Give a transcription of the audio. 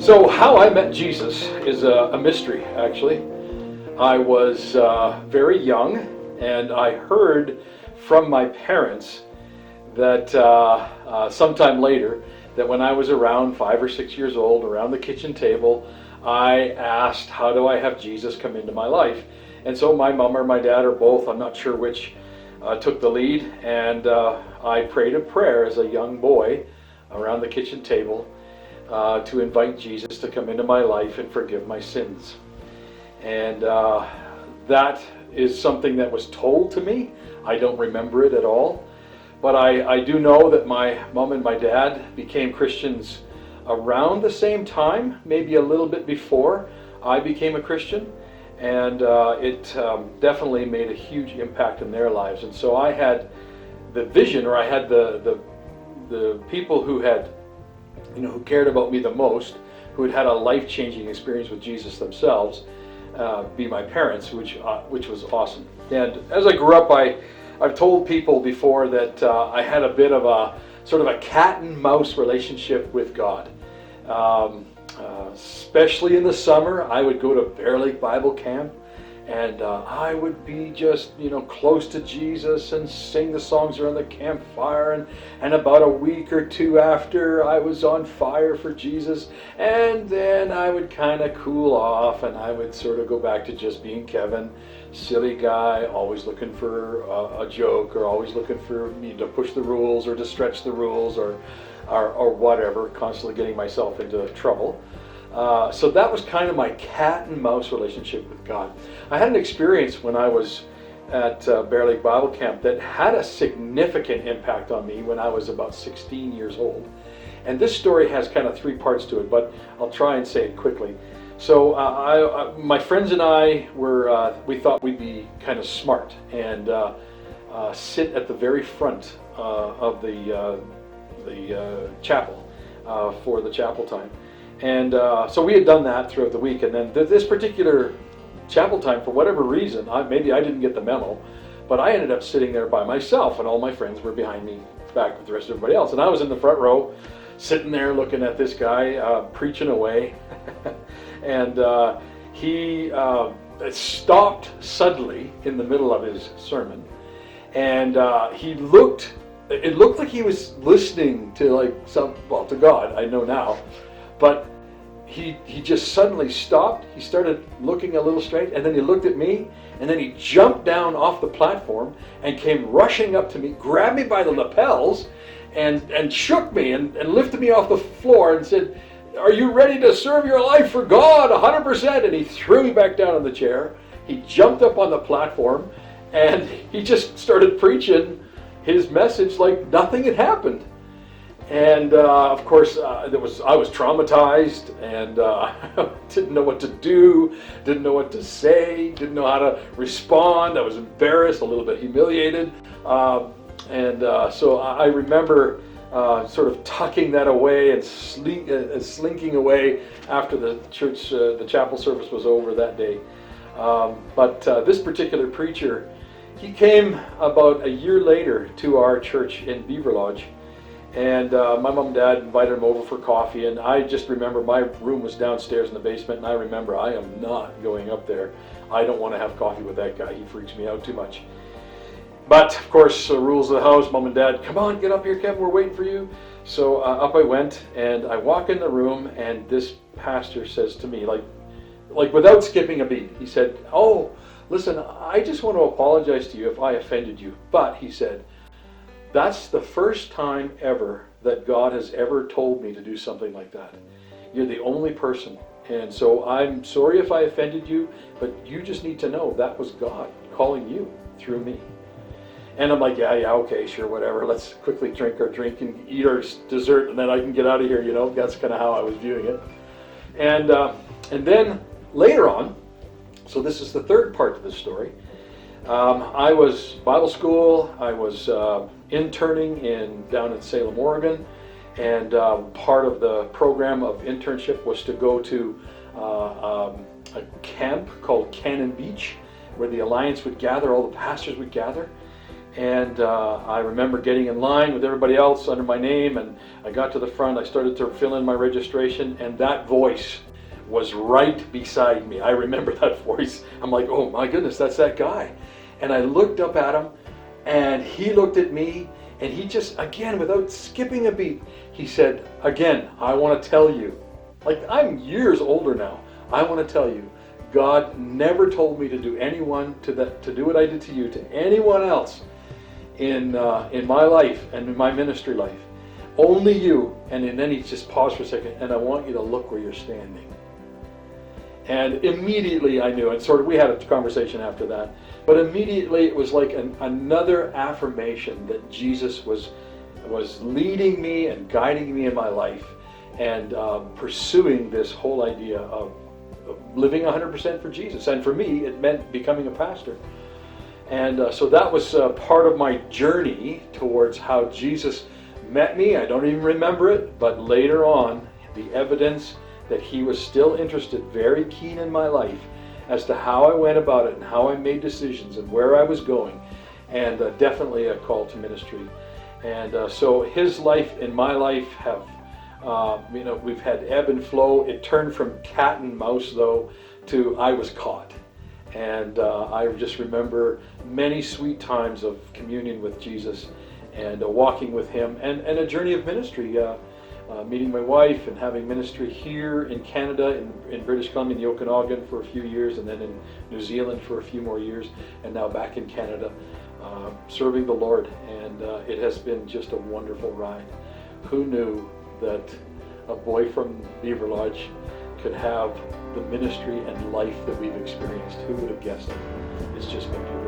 So how I met Jesus is a mystery, actually. I was very young, and I heard from my parents that sometime later, that when I was around 5 or 6 years old, around the kitchen table, I asked, how do I have Jesus come into my life? And so my mom or my dad, or both, I'm not sure which, took the lead, and I prayed a prayer as a young boy around the kitchen table to invite Jesus to come into my life and forgive my sins. And that is something that was told to me. I don't remember it at all. But I do know that my mom and my dad became Christians around the same time, maybe a little bit before I became a Christian. And it definitely made a huge impact in their lives. And so I had the vision, or I had the people who had, who cared about me the most, who had had a life-changing experience with Jesus themselves, be my parents, which was awesome. And as I grew up, I've told people before that I had a bit of a sort of a cat and mouse relationship with God. Especially in the summer, I would go to Bear Lake Bible Camp, and I would be just, close to Jesus and sing the songs around the campfire. And about a week or two after, I was on fire for Jesus. And then I would kind of cool off, and I would sort of go back to just being Kevin, silly guy, always looking for a joke, or always looking for me to push the rules or to stretch the rules or whatever, constantly getting myself into trouble. So that was kind of my cat and mouse relationship with God. I had an experience when I was at Bear Lake Bible Camp that had a significant impact on me when I was about 16 years old. And this story has kind of three parts to it, but I'll try and say it quickly. So my friends and I we thought we'd be kind of smart and sit at the very front of the chapel for the chapel time. And so we had done that throughout the week, and then this particular chapel time, for whatever reason, maybe I didn't get the memo, but I ended up sitting there by myself, and all my friends were behind me, back with the rest of everybody else. And I was in the front row, sitting there looking at this guy preaching away. And he stopped suddenly in the middle of his sermon, and it looked like he was listening to to God, I know now. But he just suddenly stopped. He started looking a little straight, and then he looked at me, and then he jumped down off the platform and came rushing up to me, grabbed me by the lapels, and shook me and lifted me off the floor and said, "Are you ready to serve your life for God 100%?" And he threw me back down in the chair. He jumped up on the platform, and he just started preaching his message like nothing had happened. And of course, I was traumatized, and didn't know what to do, didn't know what to say, didn't know how to respond. I was embarrassed, a little bit humiliated, so I remember sort of tucking that away and slinking away after the chapel service was over that day. But this particular preacher, he came about a year later to our church in Beaver Lodge. And my mom and dad invited him over for coffee, and I just remember my room was downstairs in the basement, and I remember I am not going up there. I don't want to have coffee with that guy. He freaks me out too much. But of course, the rules of the house, mom and dad, come on, get up here, Kevin, we're waiting for you. So up I went, and I walk in the room, and this pastor says to me, like without skipping a beat, he said, "Oh, listen, I just want to apologize to you if I offended you." But he said, "That's the first time ever that God has ever told me to do something like that. You're the only person. And so I'm sorry if I offended you, but you just need to know that was God calling you through me." And I'm like, yeah, okay, sure, whatever. Let's quickly drink our drink and eat our dessert, and then I can get out of here, That's kind of how I was viewing it. And then later on, so this is the third part of the story, I was Bible school, I was interning down in Salem, Oregon, and part of the program of internship was to go to a camp called Cannon Beach, where the Alliance would gather, all the pastors would gather. And I remember getting in line with everybody else under my name, and I got to the front. I started to fill in my registration, and that voice was right beside me. I remember that voice. I'm like, oh my goodness, that's that guy. And I looked up at him, and he looked at me, and he just, again, without skipping a beat, he said, again, I want to tell you, like, I'm years older now, I want to tell you, God never told me to do to do what I did to you, to anyone else in my life and in my ministry life. Only you. And then he just paused for a second, and I want you to look where you're standing. And immediately I knew, and sort of we had a conversation after that, but immediately it was like another affirmation that Jesus was leading me and guiding me in my life, and pursuing this whole idea of living 100% for Jesus. And for me, it meant becoming a pastor. And so that was part of my journey towards how Jesus met me. I don't even remember it, but later on, the evidence that he was still interested, very keen in my life, as to how I went about it and how I made decisions and where I was going, and definitely a call to ministry. And so his life and my life have, we've had ebb and flow. It turned from cat and mouse, though, to I was caught. And I just remember many sweet times of communion with Jesus, and walking with him, and a journey of ministry, meeting my wife and having ministry here in Canada, in British Columbia, in the Okanagan for a few years, and then in New Zealand for a few more years, and now back in Canada, serving the Lord. And it has been just a wonderful ride. Who knew that a boy from Beaver Lodge could have the ministry and life that we've experienced? Who would have guessed it? It's just been beautiful.